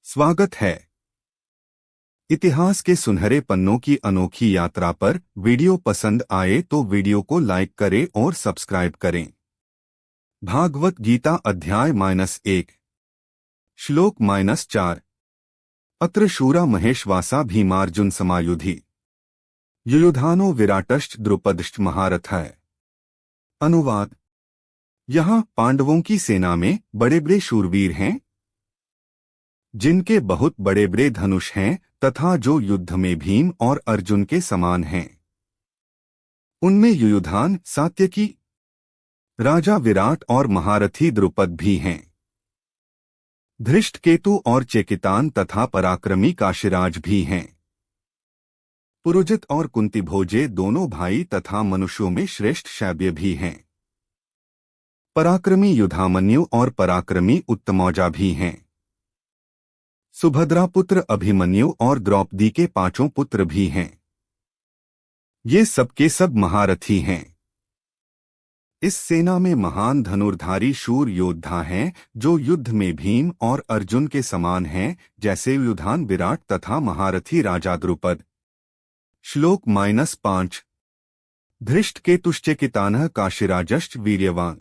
स्वागत है। इतिहास के सुनहरे पन्नों की अनोखी यात्रा पर वीडियो पसंद आए तो वीडियो को लाइक करें और सब्सक्राइब करें। भागवत गीता अध्याय -1 श्लोक -4 अत्र शूरा महेशवासा भीमार्जुन समायुधि युयुधानो विराटश्च द्रुपदश्च महारथः। अनुवाद। यहाँ पांडवों की सेना में बड़े बड़े शूरवीर हैं, जिनके बहुत बड़े बड़े धनुष हैं तथा जो युद्ध में भीम और अर्जुन के समान हैं। उनमें युयुधान, सात्यकी, राजा विराट और महारथी द्रुपद भी हैं। धृष्टकेतु और चेकितान तथा पराक्रमी काशीराज भी हैं। पुरुजित और कुंतीभोजे दोनों भाई तथा मनुष्यों में श्रेष्ठ शैब्य भी हैं। पराक्रमी युधामन्यु और पराक्रमी उत्तमौजा भी हैं। सुभद्रा पुत्र अभिमन्यु और द्रौपदी के 5 पुत्र भी हैं। ये सबके सब महारथी हैं। इस सेना में महान धनुर्धारी शूर योद्धा हैं जो युद्ध में भीम और अर्जुन के समान हैं, जैसे युयुधान, विराट तथा महारथी राजा द्रुपद। श्लोक -5 धृष्टकेतुश्चेकितानः काशीराजश्च वीर्यवान्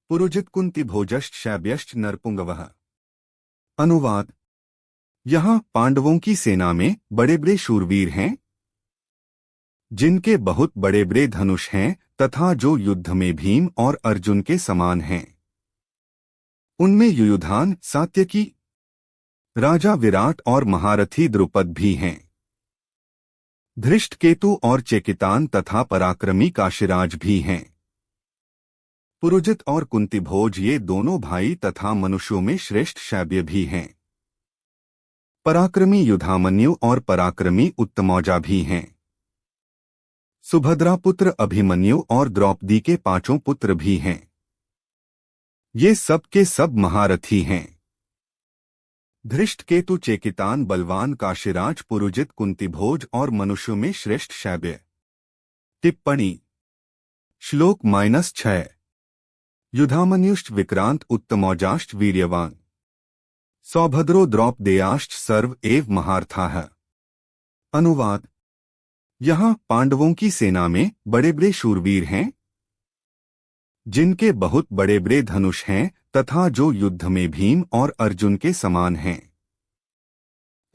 पुरुजित कुंतीभोजश्च शैब्यश्च नरपुंगवः। अनुवाद। यहाँ पांडवों की सेना में बड़े बड़े शूरवीर हैं, जिनके बहुत बड़े बड़े धनुष हैं तथा जो युद्ध में भीम और अर्जुन के समान हैं। उनमें युयुधान, सात्यकी, राजा विराट और महारथी द्रुपद भी हैं। धृष्टकेतु और चेकितान तथा पराक्रमी काशीराज भी हैं। पुरुजित और कुंतीभोज ये दोनों भाई तथा मनुष्यों में श्रेष्ठ शैब्य भी हैं। पराक्रमी युधामन्यु और पराक्रमी उत्तमौजा भी हैं। सुभद्रा पुत्र अभिमन्यु और द्रौपदी के 5 पुत्र भी हैं। ये सब के सब महारथी हैं। धृष्टकेतु, चेकितान बलवान काशीराज, पुरुजित, कुंतीभोज और मनुष्यों में श्रेष्ठ शैब्य। टिप्पणी। श्लोक -6 युधामन्युश्च विक्रांत उत्तमौजाश्च वीर्यवान् सौभद्रो द्रौपदेयाश्च सर्व एव महारथाः। अनुवाद। यहाँ पांडवों की सेना में बड़े बड़े शूरवीर हैं, जिनके बहुत बड़े बड़े धनुष हैं तथा जो युद्ध में भीम और अर्जुन के समान हैं।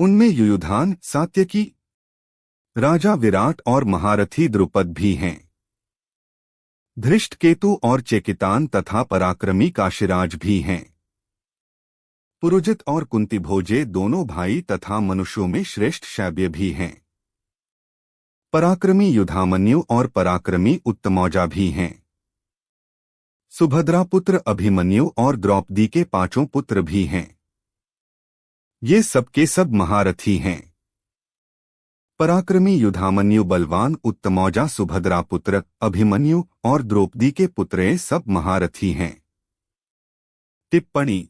उनमें युयुधान, सात्यकी, राजा विराट और महारथी द्रुपद भी हैं। धृष्टकेतु और चेकितान तथा पराक्रमी काशीराज भी हैं। पुरुजित और कुंतीभोजे दोनों भाई तथा मनुष्यों में श्रेष्ठ शैब्य भी हैं। पराक्रमी युधामन्यु और पराक्रमी उत्तमौजा भी हैं। सुभद्रा पुत्र अभिमन्यु और द्रौपदी के 5 पुत्र भी हैं। ये सबके सब महारथी हैं। पराक्रमी युधामन्यु बलवान, उत्तमौजा सुभद्रा पुत्र अभिमन्यु और द्रौपदी के पुत्र ये सब महारथी हैं। टिप्पणी।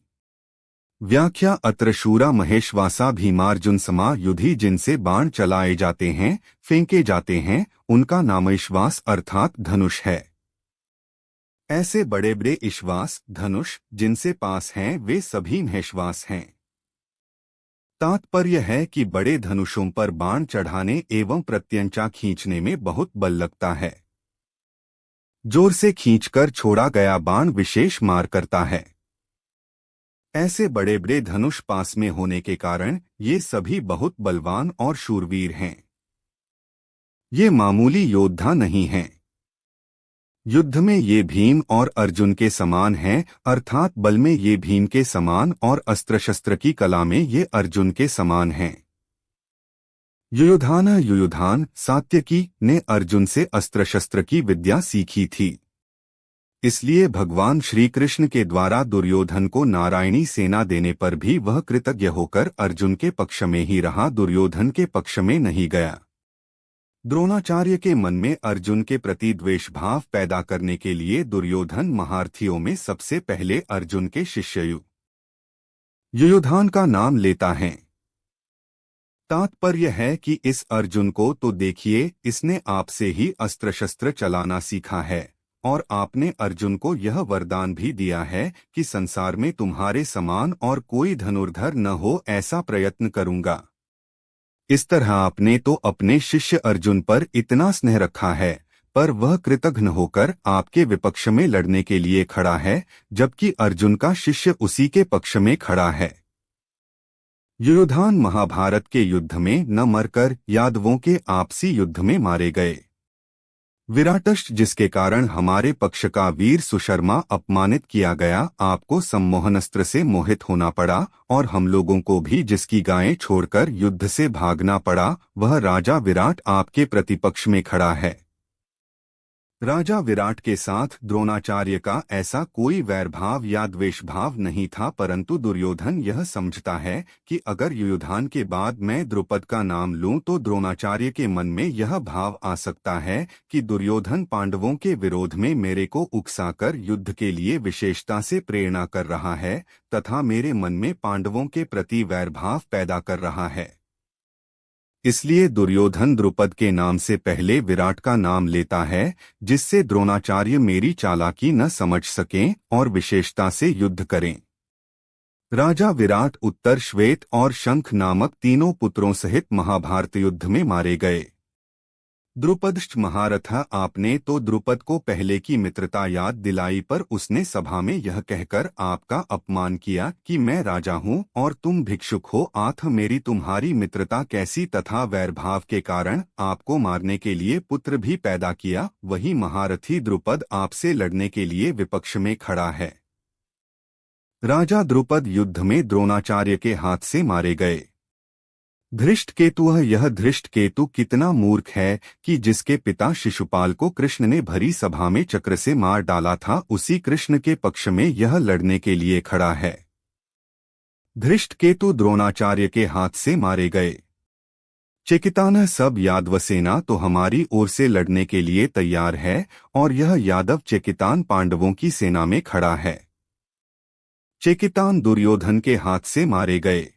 व्याख्या। अत्र शूरा महेशवासा भीमार्जुन समा युधि, जिनसे बाण चलाए जाते हैं, फेंके जाते हैं, उनका नाम ईश्वास अर्थात धनुष है। ऐसे बड़े बड़े ईश्वास धनुष जिनसे पास हैं वे सभी महेशवास हैं। तात्पर्य है कि बड़े धनुषों पर बाण चढ़ाने एवं प्रत्यंचा खींचने में बहुत बल लगता है। जोर से खींचकर छोड़ा गया बाण विशेष मार करता है। ऐसे बड़े बड़े धनुष पास में होने के कारण ये सभी बहुत बलवान और शूरवीर हैं। ये मामूली योद्धा नहीं हैं। युद्ध में ये भीम और अर्जुन के समान हैं, अर्थात बल में ये भीम के समान और अस्त्र शस्त्र की कला में ये अर्जुन के समान हैं। युयुधान सात्यकी ने अर्जुन से अस्त्र शस्त्र की विद्या सीखी थी। इसलिए भगवान श्री कृष्ण के द्वारा दुर्योधन को नारायणी सेना देने पर भी वह कृतज्ञ होकर अर्जुन के पक्ष में ही रहा, दुर्योधन के पक्ष में नहीं गया। द्रोणाचार्य के मन में अर्जुन के प्रति द्वेष भाव पैदा करने के लिए दुर्योधन महारथियों में सबसे पहले अर्जुन के शिष्य युयुधान का नाम लेता है। तात्पर्य है कि इस अर्जुन को तो देखिए, इसने आपसे ही अस्त्र शस्त्र चलाना सीखा है और आपने अर्जुन को यह वरदान भी दिया है कि संसार में तुम्हारे समान और कोई धनुर्धर न हो, ऐसा प्रयत्न करूंगा। इस तरह आपने तो अपने शिष्य अर्जुन पर इतना स्नेह रखा है, पर वह कृतघ्न होकर आपके विपक्ष में लड़ने के लिए खड़ा है, जबकि अर्जुन का शिष्य उसी के पक्ष में खड़ा है। युयुधान महाभारत के युद्ध में न मरकर यादवों के आपसी युद्ध में मारे गए। विराटष्ट, जिसके कारण हमारे पक्ष का वीर सुशर्मा अपमानित किया गया, आपको सम्मोहनस्त्र से मोहित होना पड़ा, और हम लोगों को भी जिसकी गायें छोड़कर युद्ध से भागना पड़ा, वह राजा विराट आपके प्रतिपक्ष में खड़ा है। राजा विराट के साथ द्रोणाचार्य का ऐसा कोई वैरभाव या द्वेषभाव नहीं था, परंतु दुर्योधन यह समझता है कि अगर युयुधान के बाद मैं द्रुपद का नाम लूं तो द्रोणाचार्य के मन में यह भाव आ सकता है कि दुर्योधन पांडवों के विरोध में मेरे को उकसाकर युद्ध के लिए विशेषता से प्रेरणा कर रहा है तथा मेरे मन में पांडवों के प्रति वैरभाव पैदा कर रहा है। इसलिए दुर्योधन द्रुपद के नाम से पहले विराट का नाम लेता है, जिससे द्रोणाचार्य मेरी चालाकी न समझ सकें और विशेषता से युद्ध करें। राजा विराट उत्तर, श्वेत और शंख नामक तीनों पुत्रों सहित महाभारत युद्ध में मारे गए। द्रुपदश्च महारथा, आपने तो द्रुपद को पहले की मित्रता याद दिलाई, पर उसने सभा में यह कहकर आपका अपमान किया कि मैं राजा हूँ और तुम भिक्षुक हो, आथ मेरी तुम्हारी मित्रता कैसी, तथा वैरभाव के कारण आपको मारने के लिए पुत्र भी पैदा किया। वही महारथी द्रुपद आपसे लड़ने के लिए विपक्ष में खड़ा है। राजा द्रुपद युद्ध में द्रोणाचार्य के हाथ से मारे गए। धृष्टकेतु, यह धृष्टकेतु कितना मूर्ख है कि जिसके पिता शिशुपाल को कृष्ण ने भरी सभा में चक्र से मार डाला था, उसी कृष्ण के पक्ष में यह लड़ने के लिए खड़ा है। धृष्टकेतु द्रोणाचार्य के हाथ से मारे गए। चेकितान, सब यादव सेना तो हमारी ओर से लड़ने के लिए तैयार है और यह यादव चेकितान पांडवों की सेना में खड़ा है। चेकितान दुर्योधन के हाथ से मारे गए।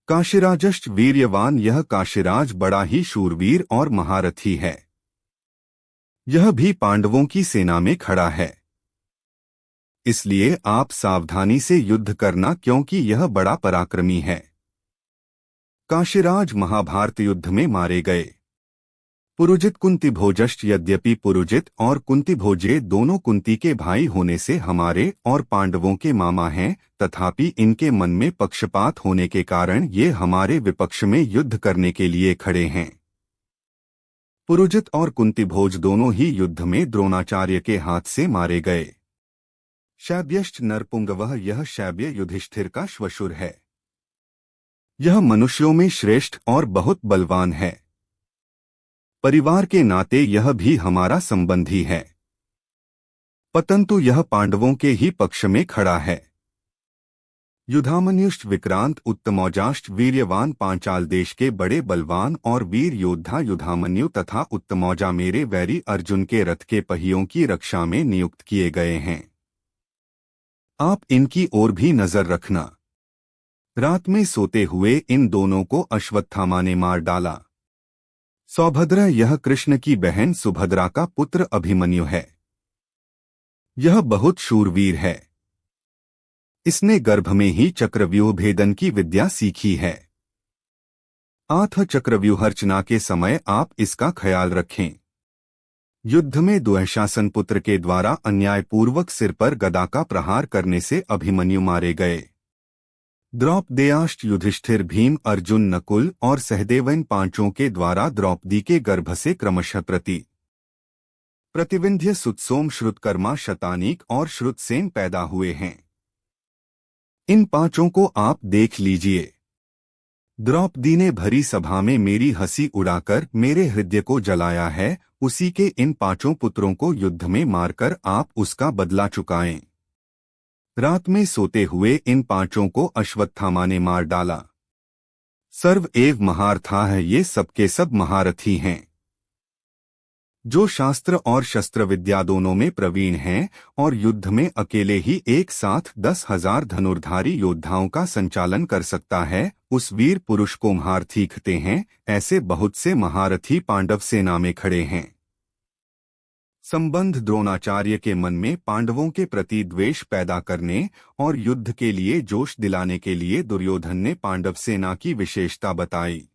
काशीराजश्च वीर्यवान, यह काशीराज बड़ा ही शूरवीर और महारथी है। यह भी पांडवों की सेना में खड़ा है। इसलिए आप सावधानी से युद्ध करना, क्योंकि यह बड़ा पराक्रमी है। काशीराज महाभारत युद्ध में मारे गए। पुरुजित कुंतीभोजश्च, यद्यपि पुरुजित और कुंतीभोजे दोनों कुंती के भाई होने से हमारे और पांडवों के मामा हैं, तथापि इनके मन में पक्षपात होने के कारण ये हमारे विपक्ष में युद्ध करने के लिए खड़े हैं। पुरुजित और कुंतीभोज दोनों ही युद्ध में द्रोणाचार्य के हाथ से मारे गए। शैब्यश्च नरपुंगवः, यह शैब्य युधिष्ठिर का श्वशुर है। यह मनुष्यों में श्रेष्ठ और बहुत बलवान है। परिवार के नाते यह भी हमारा संबंधी है, परंतु यह पांडवों के ही पक्ष में खड़ा है। युधामन्युश्च विक्रांत उत्तमौजाश्च, वीर्यवान पांचाल देश के बड़े बलवान और वीर योद्धा युधामन्यु तथा उत्तमौजा मेरे वैरी अर्जुन के रथ के पहियों की रक्षा में नियुक्त किए गए हैं। आप इनकी ओर भी नजर रखना। रात में सोते हुए इन दोनों को अश्वत्थामा ने मार डाला। सौभद्र, यह कृष्ण की बहन सुभद्रा का पुत्र अभिमन्यु है। यह बहुत शूरवीर है। इसने गर्भ में ही चक्रव्यूह भेदन की विद्या सीखी है। आथ चक्रव्यूहर्चना के समय आप इसका ख्याल रखें। युद्ध में दुःशासन पुत्र के द्वारा अन्यायपूर्वक सिर पर गदा का प्रहार करने से अभिमन्यु मारे गए। द्रौपदेयाश्च, युधिष्ठिर, भीम, अर्जुन, नकुल और सहदेव, इन पांचों के द्वारा द्रौपदी के गर्भ से क्रमशः प्रतिविंध्य, सुतसोम, श्रुतकर्मा, शतानीक और श्रुतसेन पैदा हुए हैं। इन पांचों को आप देख लीजिए। द्रौपदी ने भरी सभा में मेरी हंसी उड़ाकर मेरे हृदय को जलाया है, उसी के इन पांचों पुत्रों को युद्ध में मारकर आप उसका बदला चुकाएं। रात में सोते हुए इन पांचों को अश्वत्थामा ने मार डाला। सर्व एव महारथा है, ये सबके सब महारथी हैं, जो शास्त्र और शस्त्र विद्या दोनों में प्रवीण हैं और युद्ध में अकेले ही एक साथ 10,000 धनुर्धारी योद्धाओं का संचालन कर सकता है, उस वीर पुरुष को महारथी कहते हैं। ऐसे बहुत से महारथी पांडव सेना में खड़े हैं। संबंध द्रोणाचार्य के मन में पांडवों के प्रति द्वेष पैदा करने और युद्ध के लिए जोश दिलाने के लिए दुर्योधन ने पांडव सेना की विशेषता बताई।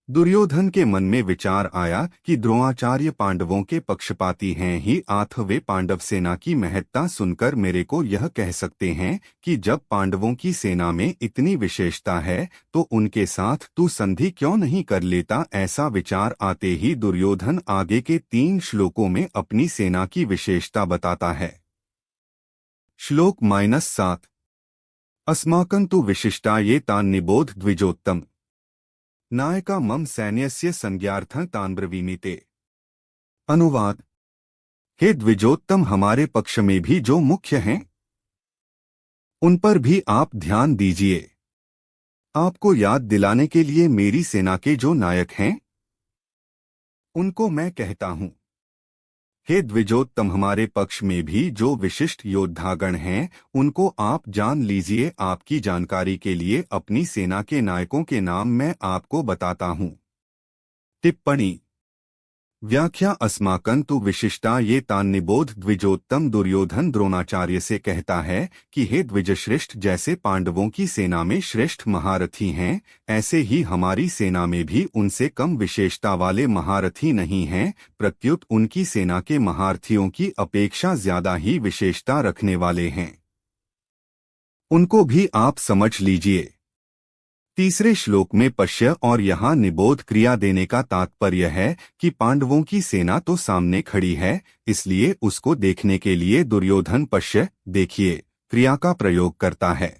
दुर्योधन के मन में विचार आया कि द्रोणाचार्य पांडवों के पक्षपाती हैं ही, अथ वे पांडव सेना की महत्ता सुनकर मेरे को यह कह सकते हैं कि जब पांडवों की सेना में इतनी विशेषता है तो उनके साथ तू संधि क्यों नहीं कर लेता। ऐसा विचार आते ही दुर्योधन आगे के 3 श्लोकों में अपनी सेना की विशेषता बताता है। श्लोक -7 अस्माकं तु विशिष्टा ये तान् निबोध द्विजोत्तम नायका मम सैन्यस्य संज्ञार्थं तान् ब्रवीमि ते। अनुवाद। हे द्विजोत्तम, हमारे पक्ष में भी जो मुख्य हैं उन पर भी आप ध्यान दीजिए। आपको याद दिलाने के लिए मेरी सेना के जो नायक हैं उनको मैं कहता हूं। हे द्विजोत्तम, हमारे पक्ष में भी जो विशिष्ट योद्धागण हैं उनको आप जान लीजिए। आपकी जानकारी के लिए अपनी सेना के नायकों के नाम मैं आपको बताता हूं। टिप्पणी। व्याख्या। अस्माकं तु विशिष्टा ये तान् निबोध द्विजोत्तम। दुर्योधन द्रोणाचार्य से कहता है कि हे द्विजश्रेष्ठ, जैसे पांडवों की सेना में श्रेष्ठ महारथी हैं ऐसे ही हमारी सेना में भी उनसे कम विशेषता वाले महारथी नहीं हैं, प्रत्युत उनकी सेना के महारथियों की अपेक्षा ज्यादा ही विशेषता रखने वाले हैं। उनको भी आप समझ लीजिए। तीसरे श्लोक में पश्य और यहाँ निबोध क्रिया देने का तात्पर्य है कि पांडवों की सेना तो सामने खड़ी है, इसलिए उसको देखने के लिए दुर्योधन पश्य देखिए क्रिया का प्रयोग करता है,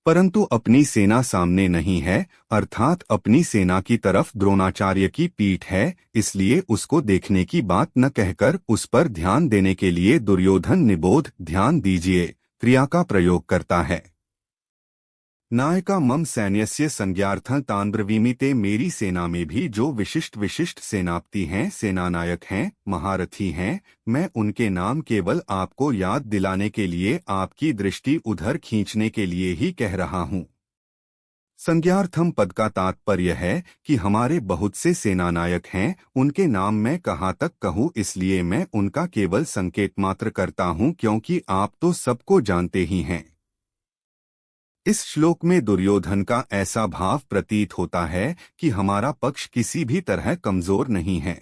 परंतु अपनी सेना सामने नहीं है, अर्थात अपनी सेना की तरफ द्रोणाचार्य की पीठ है, इसलिए उसको देखने की बात न कहकर उस पर ध्यान देने के लिए दुर्योधन निबोध ध्यान दीजिए क्रिया का प्रयोग करता है। नायका मम सैन्यस्य संज्ञार्थं तान् ब्रवीमि ते। मेरी सेना में भी जो विशिष्ट सेनापति हैं, सेनानायक हैं, महारथी हैं, मैं उनके नाम केवल आपको याद दिलाने के लिए, आपकी दृष्टि उधर खींचने के लिए ही कह रहा हूं। संज्ञार्थम पद का तात्पर्य है कि हमारे बहुत से सेनानायक हैं, उनके नाम मैं कहाँ तक कहूँ, इसलिए मैं उनका केवल संकेत मात्र करता हूँ, क्योंकि आप तो सबको जानते ही हैं। इस श्लोक में दुर्योधन का ऐसा भाव प्रतीत होता है कि हमारा पक्ष किसी भी तरह कमजोर नहीं है,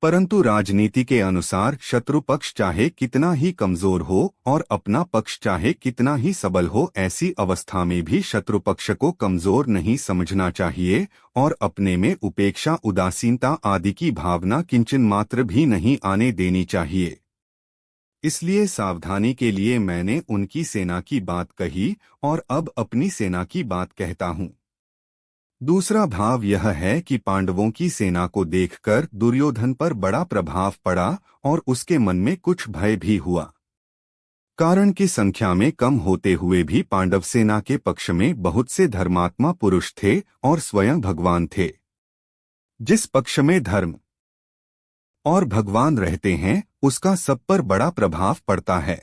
परंतु राजनीति के अनुसार शत्रु पक्ष चाहे कितना ही कमजोर हो और अपना पक्ष चाहे कितना ही सबल हो, ऐसी अवस्था में भी शत्रु पक्ष को कमजोर नहीं समझना चाहिए और अपने में उपेक्षा, उदासीनता आदि की भावना किंचन मात्र भी नहीं आने देनी चाहिए। इसलिए सावधानी के लिए मैंने उनकी सेना की बात कही और अब अपनी सेना की बात कहता हूं। दूसरा भाव यह है कि पांडवों की सेना को देखकर दुर्योधन पर बड़ा प्रभाव पड़ा और उसके मन में कुछ भय भी हुआ, कारण कि संख्या में कम होते हुए भी पांडव सेना के पक्ष में बहुत से धर्मात्मा पुरुष थे और स्वयं भगवान थे। जिस पक्ष में धर्म और भगवान रहते हैं उसका सब पर बड़ा प्रभाव पड़ता है।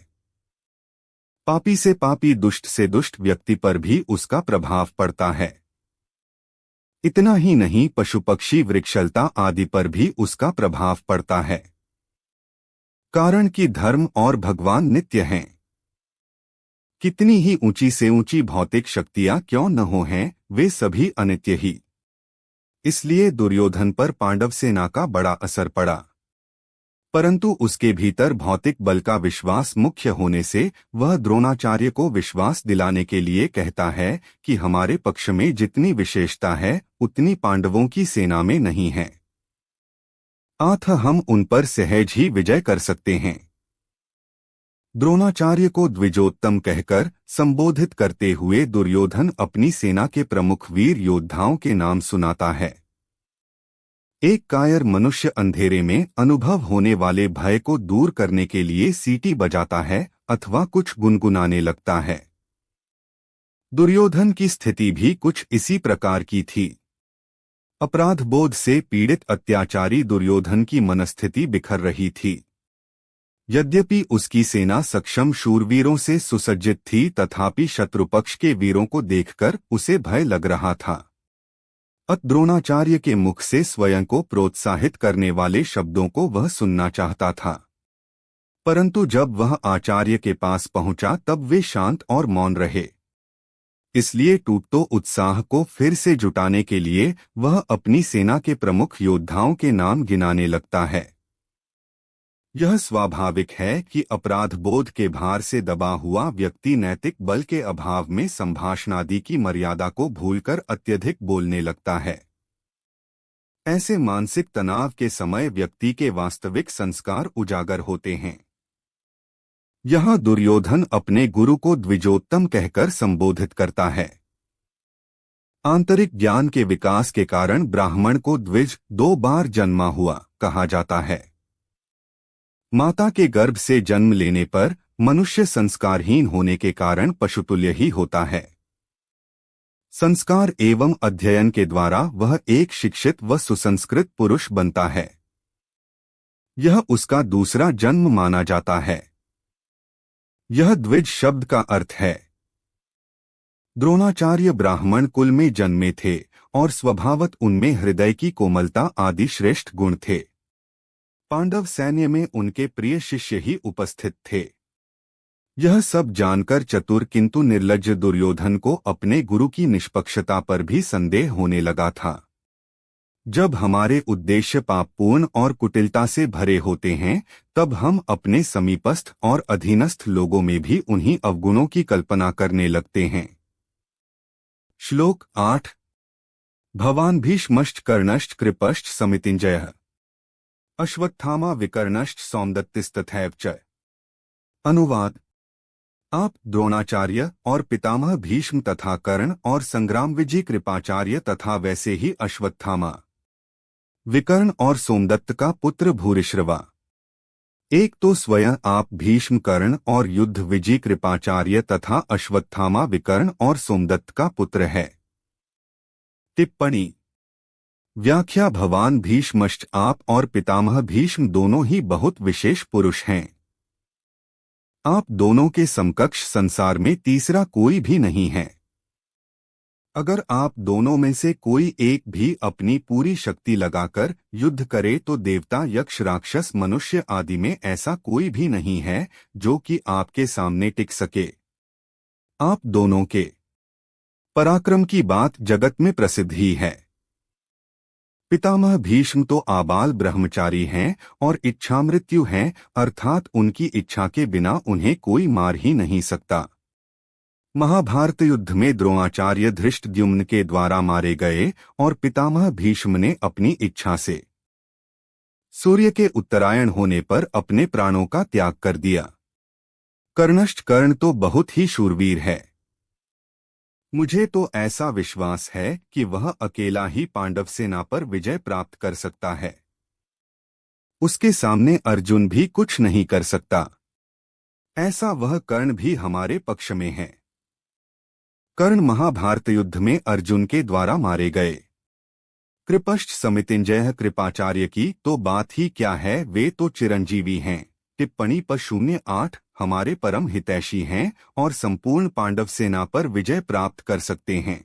पापी से पापी, दुष्ट से दुष्ट व्यक्ति पर भी उसका प्रभाव पड़ता है। इतना ही नहीं, पशु पक्षी वृक्षलता आदि पर भी उसका प्रभाव पड़ता है, कारण कि धर्म और भगवान नित्य हैं। कितनी ही ऊंची से ऊंची भौतिक शक्तियां क्यों न हो हैं, वे सभी अनित्य ही। इसलिए दुर्योधन पर पांडव सेना का बड़ा असर पड़ा, परंतु उसके भीतर भौतिक बल का विश्वास मुख्य होने से वह द्रोणाचार्य को विश्वास दिलाने के लिए कहता है कि हमारे पक्ष में जितनी विशेषता है उतनी पांडवों की सेना में नहीं है, अतः हम उन पर सहज ही विजय कर सकते हैं। द्रोणाचार्य को द्विजोत्तम कहकर संबोधित करते हुए दुर्योधन अपनी सेना के प्रमुख वीर योद्धाओं के नाम सुनाता है। एक कायर मनुष्य अंधेरे में अनुभव होने वाले भय को दूर करने के लिए सीटी बजाता है अथवा कुछ गुनगुनाने लगता है। दुर्योधन की स्थिति भी कुछ इसी प्रकार की थी। अपराध बोध से पीड़ित अत्याचारी दुर्योधन की मनस्थिति बिखर रही थी। यद्यपि उसकी सेना सक्षम शूरवीरों से सुसज्जित थी, तथापि शत्रुपक्ष के वीरों को देखकर उसे भय लग रहा था। द्रोणाचार्य के मुख से स्वयं को प्रोत्साहित करने वाले शब्दों को वह सुनना चाहता था, परंतु जब वह आचार्य के पास पहुंचा तब वे शांत और मौन रहे। इसलिए टूटतो उत्साह को फिर से जुटाने के लिए वह अपनी सेना के प्रमुख योद्धाओं के नाम गिनाने लगता है। यह स्वाभाविक है कि अपराध बोध के भार से दबा हुआ व्यक्ति नैतिक बल के अभाव में संभाषणादि की मर्यादा को भूलकर अत्यधिक बोलने लगता है। ऐसे मानसिक तनाव के समय व्यक्ति के वास्तविक संस्कार उजागर होते हैं। यहाँ दुर्योधन अपने गुरु को द्विजोत्तम कहकर संबोधित करता है। आंतरिक ज्ञान के विकास के कारण ब्राह्मण को द्विज 2 बार जन्मा हुआ कहा जाता है। माता के गर्भ से जन्म लेने पर मनुष्य संस्कारहीन होने के कारण पशुतुल्य ही होता है। संस्कार एवं अध्ययन के द्वारा वह एक शिक्षित व सुसंस्कृत पुरुष बनता है। यह उसका दूसरा जन्म माना जाता है। यह द्विज शब्द का अर्थ है। द्रोणाचार्य ब्राह्मण कुल में जन्मे थे और स्वभावत उनमें हृदय की कोमलता आदि श्रेष्ठ गुण थे। पांडव सैन्य में उनके प्रिय शिष्य ही उपस्थित थे। यह सब जानकर चतुर किंतु निर्लज्ज दुर्योधन को अपने गुरु की निष्पक्षता पर भी संदेह होने लगा था। जब हमारे उद्देश्य पापपूर्ण और कुटिलता से भरे होते हैं तब हम अपने समीपस्थ और अधीनस्थ लोगों में भी उन्हीं अवगुणों की कल्पना करने लगते हैं। श्लोक 8 भवान भीष्मश्च कर्णश्च कृपश्च समितिञ्जयः अश्वत्थामा विकर्णश्च सौमदत्तिस्तथैव च। अनुवाद आप द्रोणाचार्य और पितामह भीष्म तथा कर्ण और संग्रामविजय कृपाचार्य तथा वैसे ही अश्वत्थामा विकर्ण और सोमदत्त का पुत्र भूरिश्रवा। एक तो स्वयं आप भीष्म कर्ण और युद्ध विजय कृपाचार्य तथा अश्वत्थामा विकर्ण और सोमदत्त का पुत्र है। टिप्पणी व्याख्या भवान भीष्मश्च आप और पितामह भीष्म दोनों ही बहुत विशेष पुरुष हैं। आप दोनों के समकक्ष संसार में तीसरा कोई भी नहीं है। अगर आप दोनों में से कोई एक भी अपनी पूरी शक्ति लगाकर युद्ध करे तो देवता यक्ष राक्षस मनुष्य आदि में ऐसा कोई भी नहीं है जो कि आपके सामने टिक सके। आप दोनों के पराक्रम की बात जगत में प्रसिद्ध ही है। पितामह भीष्म तो आबाल ब्रह्मचारी हैं और इच्छा मृत्यु हैं, अर्थात उनकी इच्छा के बिना उन्हें कोई मार ही नहीं सकता। महाभारत युद्ध में द्रोणाचार्य धृष्टद्युम्न के द्वारा मारे गए और पितामह भीष्म ने अपनी इच्छा से सूर्य के उत्तरायण होने पर अपने प्राणों का त्याग कर दिया। कर्णश्च कर्ण तो बहुत ही शूरवीर है। मुझे तो ऐसा विश्वास है कि वह अकेला ही पांडव सेना पर विजय प्राप्त कर सकता है। उसके सामने अर्जुन भी कुछ नहीं कर सकता। ऐसा वह कर्ण भी हमारे पक्ष में है। कर्ण महाभारत युद्ध में अर्जुन के द्वारा मारे गए। कृपश्च समितिञ्जयः कृपाचार्य की तो बात ही क्या है, वे तो चिरंजीवी हैं। टिप्पणी पर 08 हमारे परम हितैषी हैं और संपूर्ण पांडव सेना पर विजय प्राप्त कर सकते हैं।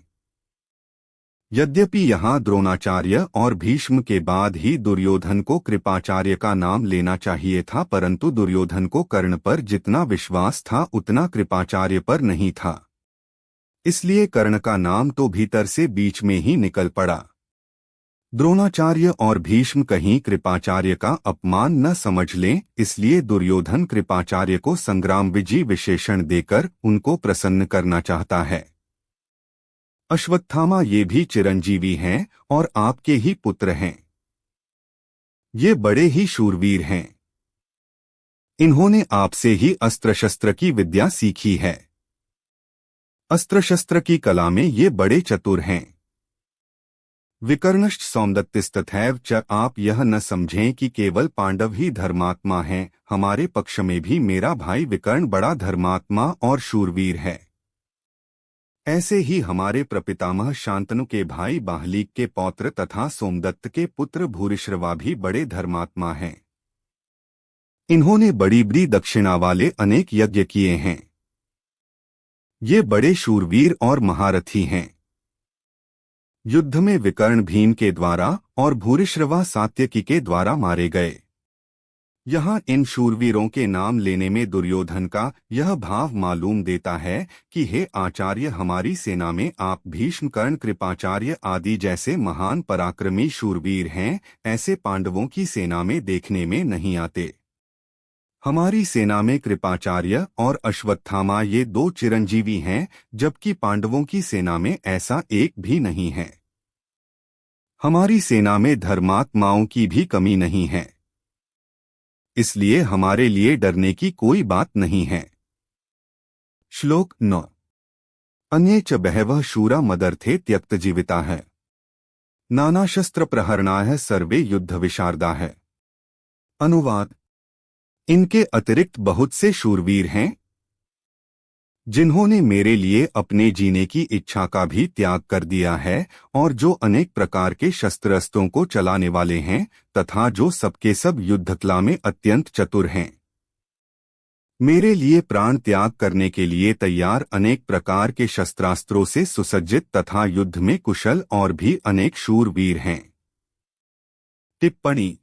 यद्यपि यहाँ द्रोणाचार्य और भीष्म के बाद ही दुर्योधन को कृपाचार्य का नाम लेना चाहिए था, परंतु दुर्योधन को कर्ण पर जितना विश्वास था उतना कृपाचार्य पर नहीं था। इसलिए कर्ण का नाम तो भीतर से बीच में ही निकल पड़ा। द्रोणाचार्य और भीष्म कहीं कृपाचार्य का अपमान न समझ लें, इसलिए दुर्योधन कृपाचार्य को संग्राम विजय विशेषण देकर उनको प्रसन्न करना चाहता है। अश्वत्थामा ये भी चिरंजीवी हैं और आपके ही पुत्र हैं। ये बड़े ही शूरवीर हैं। इन्होंने आपसे ही अस्त्र शस्त्र की विद्या सीखी है। अस्त्र शस्त्र की कला में ये बड़े चतुर हैं। विकर्णश्च सौमदत्तिस्तथैव च आप यह न समझें कि केवल पांडव ही धर्मात्मा हैं, हमारे पक्ष में भी मेरा भाई विकर्ण बड़ा धर्मात्मा और शूरवीर है। ऐसे ही हमारे प्रपितामह शांतनु के भाई बाहलीक के पौत्र तथा सोमदत्त के पुत्र भूरिश्रवा भी बड़े धर्मात्मा हैं। इन्होंने बड़ी बड़ी दक्षिणा वाले अनेक यज्ञ किए हैं। ये बड़े शूरवीर और महारथी हैं। युद्ध में विकर्ण भीम के द्वारा और भूरिश्रवा सात्यकी के द्वारा मारे गए। यहाँ इन शूरवीरों के नाम लेने में दुर्योधन का यह भाव मालूम देता है कि हे आचार्य, हमारी सेना में आप भीष्म, कर्ण, कृपाचार्य आदि जैसे महान पराक्रमी शूरवीर हैं, ऐसे पांडवों की सेना में देखने में नहीं आते। हमारी सेना में कृपाचार्य और अश्वत्थामा ये दो चिरंजीवी हैं, जबकि पांडवों की सेना में ऐसा एक भी नहीं है। हमारी सेना में धर्मात्माओं की भी कमी नहीं है, इसलिए हमारे लिए डरने की कोई बात नहीं है। श्लोक 9। अन्ये च बहवः शूरा मदर्थे त्यक्तजीविता है, नाना शस्त्र प्रहरणाय सर्वे युद्ध विशारदा है। अनुवाद। इनके अतिरिक्त बहुत से शूरवीर हैं जिन्होंने मेरे लिए अपने जीने की इच्छा का भी त्याग कर दिया है, और जो अनेक प्रकार के शस्त्रास्त्रों को चलाने वाले हैं तथा जो सबके सब युद्धकला में अत्यंत चतुर हैं। मेरे लिए प्राण त्याग करने के लिए तैयार अनेक प्रकार के शस्त्रास्त्रों से सुसज्जित तथा युद्ध में कुशल और भी अनेक शूरवीर हैं। टिप्पणी।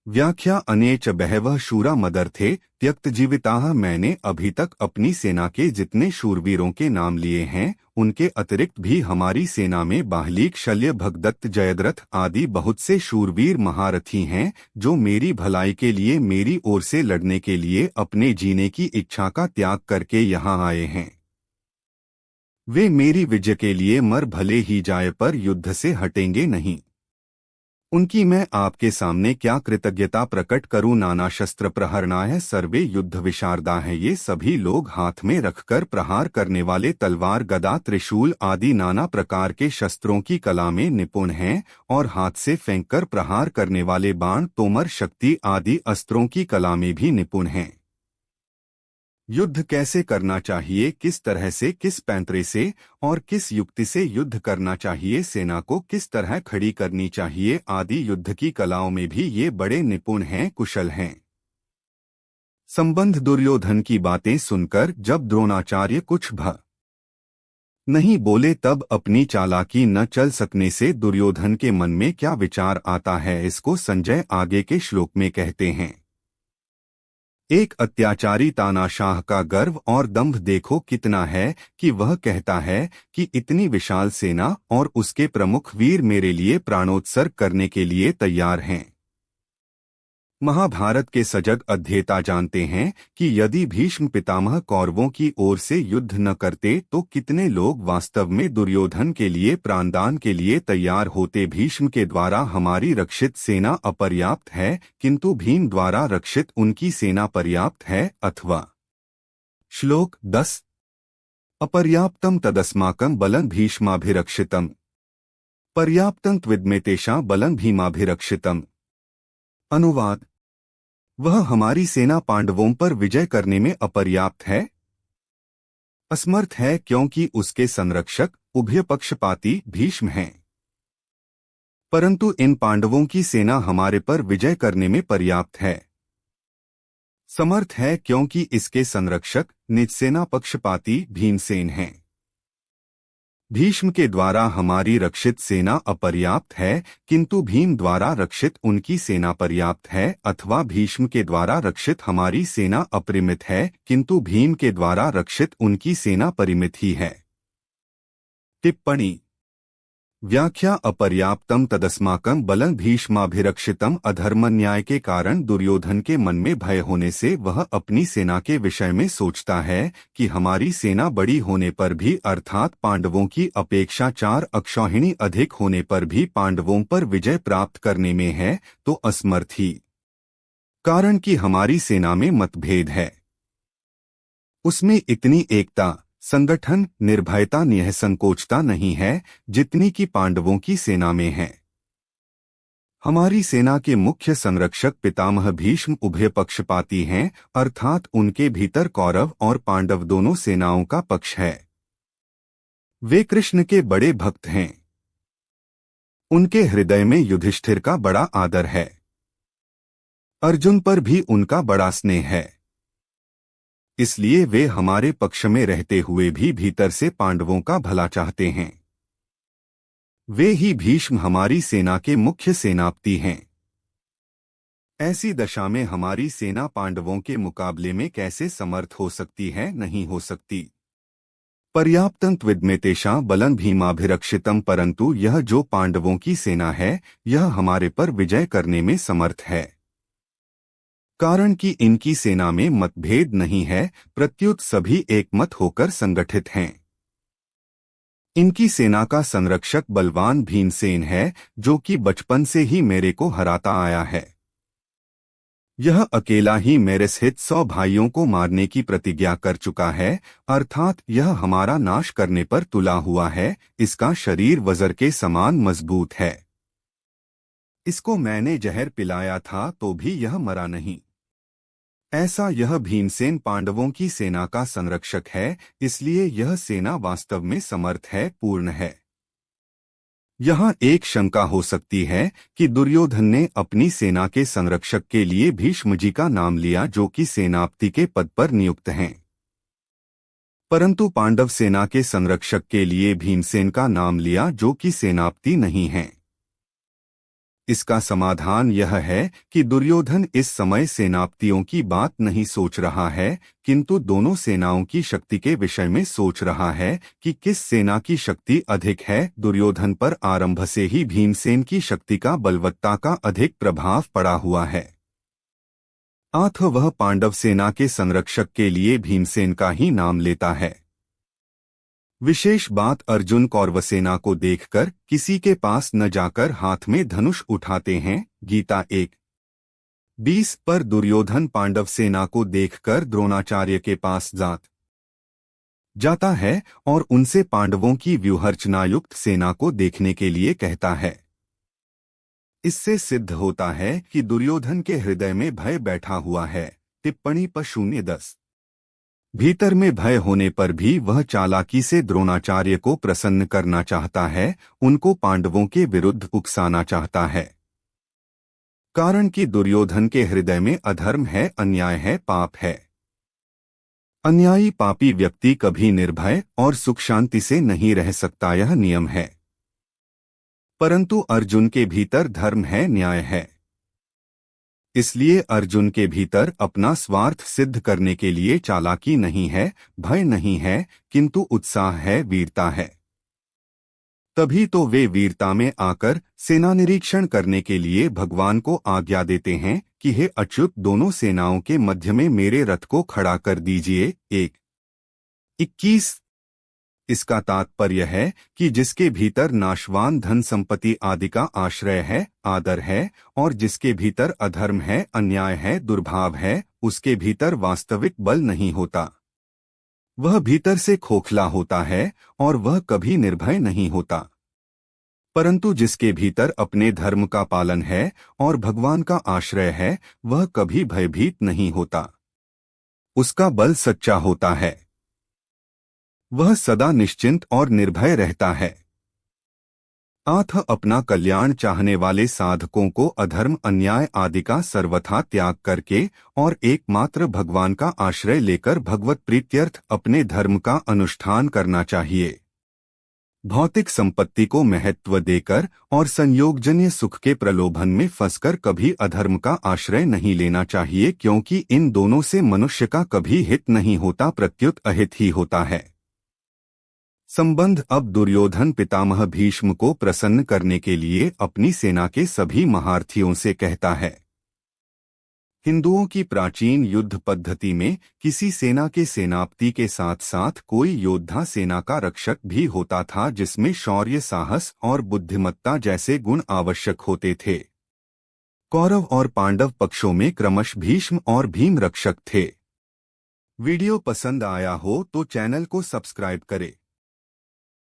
व्याख्या। अन्ये च बहवः शूरा मदर्थे त्यक्तजीविताः। मैंने अभी तक अपनी सेना के जितने शूरवीरों के नाम लिए हैं, उनके अतिरिक्त भी हमारी सेना में बाहलीक, शल्य, भगदत्त, जयद्रथ आदि बहुत से शूरवीर महारथी हैं, जो मेरी भलाई के लिए, मेरी ओर से लड़ने के लिए अपने जीने की इच्छा का त्याग करके यहाँ आए हैं। वे मेरी विजय के लिए मर भले ही जाए, पर युद्ध से हटेंगे नहीं। उनकी मैं आपके सामने क्या कृतज्ञता प्रकट करूं। नाना शस्त्र प्रहरणाय सर्वे युद्ध विशारदा है। ये सभी लोग हाथ में रखकर प्रहार करने वाले तलवार, गदा, त्रिशूल आदि नाना प्रकार के शस्त्रों की कला में निपुण हैं, और हाथ से फेंककर प्रहार करने वाले बाण, तोमर, शक्ति आदि अस्त्रों की कला में भी निपुण हैं। युद्ध कैसे करना चाहिए, किस तरह से, किस पैंतरे से और किस युक्ति से युद्ध करना चाहिए, सेना को किस तरह खड़ी करनी चाहिए आदि युद्ध की कलाओं में भी ये बड़े निपुण हैं, कुशल हैं। संबंध। दुर्योधन की बातें सुनकर जब द्रोणाचार्य कुछ नहीं बोले, तब अपनी चालाकी न चल सकने से दुर्योधन के मन में क्या विचार आता है, इसको संजय आगे के श्लोक में कहते हैं। एक अत्याचारी तानाशाह का गर्व और दंभ देखो कितना है कि वह कहता है कि इतनी विशाल सेना और उसके प्रमुख वीर मेरे लिए प्राणोत्सर्ग करने के लिए तैयार हैं। महाभारत के सजग अध्येता जानते हैं कि यदि भीष्म पितामह कौरवों की ओर से युद्ध न करते तो कितने लोग वास्तव में दुर्योधन के लिए प्राणदान के लिए तैयार होते। भीष्म के द्वारा हमारी रक्षित सेना अपर्याप्त है, किंतु भीम द्वारा रक्षित उनकी सेना पर्याप्त है। अथवा श्लोक 10। अपर्याप्तम तदस्माकं बलं भीष्माभिरक्षितम्, पर्याप्तं त्विद्मे तेषां बलं भीमाभिरक्षितम्। अनुवाद। वह हमारी सेना पांडवों पर विजय करने में अपर्याप्त है, असमर्थ है, क्योंकि उसके संरक्षक उभय पक्षपाती भीष्म हैं। परंतु इन पांडवों की सेना हमारे पर विजय करने में पर्याप्त है, समर्थ है, क्योंकि इसके संरक्षक निज सेना पक्षपाती भीमसेन हैं। भीष्म के द्वारा हमारी रक्षित सेना अपर्याप्त है, किंतु भीम द्वारा रक्षित उनकी सेना पर्याप्त है। अथवा भीष्म के द्वारा रक्षित हमारी सेना अपरिमित है, किंतु भीम के द्वारा रक्षित उनकी सेना परिमित ही है। टिप्पणी। व्याख्या। अपर्याप्तम तदस्माकं बलं भीष्माभिरक्षितम्। अधर्म न्याय के कारण दुर्योधन के मन में भय होने से वह अपनी सेना के विषय में सोचता है कि हमारी सेना बड़ी होने पर भी, अर्थात पांडवों की अपेक्षा 4 अक्षौहिणी अधिक होने पर भी पांडवों पर विजय प्राप्त करने में है तो असमर्थ ही। कारण कि हमारी सेना में मतभेद है, उसमें इतनी एकता, संगठन, निर्भयता, निःसंकोचता नहीं है जितनी कि पांडवों की सेना में है। हमारी सेना के मुख्य संरक्षक पितामह भीष्म उभय पक्षपाती हैं, अर्थात उनके भीतर कौरव और पांडव दोनों सेनाओं का पक्ष है। वे कृष्ण के बड़े भक्त हैं। उनके हृदय में युधिष्ठिर का बड़ा आदर है। अर्जुन पर भी उनका बड़ा स्नेह है। इसलिए वे हमारे पक्ष में रहते हुए भी भीतर से पांडवों का भला चाहते हैं। वे ही भीष्म हमारी सेना के मुख्य सेनापति हैं। ऐसी दशा में हमारी सेना पांडवों के मुकाबले में कैसे समर्थ हो सकती है? नहीं हो सकती। पर्याप्तं त्विदमेतेषां बलं भीमाभिरक्षितम्, परंतु यह जो पांडवों की सेना है यह हमारे पर विजय करने में समर्थ है। कारण कि इनकी सेना में मतभेद नहीं है, प्रत्युत सभी एकमत होकर संगठित हैं। इनकी सेना का संरक्षक बलवान भीमसेन है, जो कि बचपन से ही मेरे को हराता आया है। यह अकेला ही मेरे सहित 100 भाइयों को मारने की प्रतिज्ञा कर चुका है, अर्थात यह हमारा नाश करने पर तुला हुआ है। इसका शरीर वज्र के समान मजबूत है। इसको मैंने जहर पिलाया था तो भी यह मरा नहीं। ऐसा यह भीमसेन पांडवों की सेना का संरक्षक है, इसलिए यह सेना वास्तव में समर्थ है, पूर्ण है। यहाँ एक शंका हो सकती है कि दुर्योधन ने अपनी सेना के संरक्षक के लिए भीष्म जी का नाम लिया, जो कि सेनापति के पद पर नियुक्त हैं, परंतु पांडव सेना के संरक्षक के लिए भीमसेन का नाम लिया, जो कि सेनापति नहीं हैं। इसका समाधान यह है कि दुर्योधन इस समय सेनापतियों की बात नहीं सोच रहा है, किंतु दोनों सेनाओं की शक्ति के विषय में सोच रहा है कि किस सेना की शक्ति अधिक है। दुर्योधन पर आरंभ से ही भीमसेन की शक्ति का बलवत्ता का अधिक प्रभाव पड़ा हुआ है, अतः वह पांडव सेना के संरक्षक के लिए भीमसेन का ही नाम लेता है। विशेष बात, अर्जुन कौरवसेना को देखकर किसी के पास न जाकर हाथ में धनुष उठाते हैं। गीता 1:20 पर दुर्योधन पांडव सेना को देखकर द्रोणाचार्य के पास जाता है और उनसे पांडवों की व्यूहरचनायुक्त सेना को देखने के लिए कहता है। इससे सिद्ध होता है कि दुर्योधन के हृदय में भय बैठा हुआ है। टिप्पणी पर 0:10 भीतर में भय होने पर भी वह चालाकी से द्रोणाचार्य को प्रसन्न करना चाहता है, उनको पांडवों के विरुद्ध उकसाना चाहता है। कारण कि दुर्योधन के हृदय में अधर्म है, अन्याय है, पाप है। अन्यायी पापी व्यक्ति कभी निर्भय और सुख शांति से नहीं रह सकता, यह नियम है। परंतु अर्जुन के भीतर धर्म है, न्याय है। इसलिए अर्जुन के भीतर अपना स्वार्थ सिद्ध करने के लिए चालाकी नहीं है, भय नहीं है, किंतु उत्साह है, वीरता है। तभी तो वे वीरता में आकर सेना निरीक्षण करने के लिए भगवान को आज्ञा देते हैं कि हे अच्युत, दोनों सेनाओं के मध्य में मेरे रथ को खड़ा कर दीजिए। 1:21 इसका तात्पर्य है कि जिसके भीतर नाशवान धन संपत्ति आदि का आश्रय है, आदर है, और जिसके भीतर अधर्म है, अन्याय है, दुर्भाव है, उसके भीतर वास्तविक बल नहीं होता। वह भीतर से खोखला होता है और वह कभी निर्भय नहीं होता। परंतु जिसके भीतर अपने धर्म का पालन है और भगवान का आश्रय है, वह कभी भयभीत नहीं होता। उसका बल सच्चा होता है। वह सदा निश्चिंत और निर्भय रहता है। अतः अपना कल्याण चाहने वाले साधकों को अधर्म, अन्याय आदि का सर्वथा त्याग करके और एकमात्र भगवान का आश्रय लेकर भगवत प्रीत्यर्थ अपने धर्म का अनुष्ठान करना चाहिए। भौतिक संपत्ति को महत्व देकर और संयोगजन्य सुख के प्रलोभन में फंसकर कभी अधर्म का आश्रय नहीं लेना चाहिए, क्योंकि इन दोनों से मनुष्य का कभी हित नहीं होता, प्रत्युत अहित ही होता है। संबंध अब दुर्योधन पितामह भीष्म को प्रसन्न करने के लिए अपनी सेना के सभी महारथियों से कहता है। हिंदुओं की प्राचीन युद्ध पद्धति में किसी सेना के सेनापति के साथ साथ कोई योद्धा सेना का रक्षक भी होता था, जिसमें शौर्य, साहस और बुद्धिमत्ता जैसे गुण आवश्यक होते थे। कौरव और पांडव पक्षों में क्रमशः भीष्म और भीम रक्षक थे। वीडियो पसंद आया हो तो चैनल को सब्सक्राइब करें।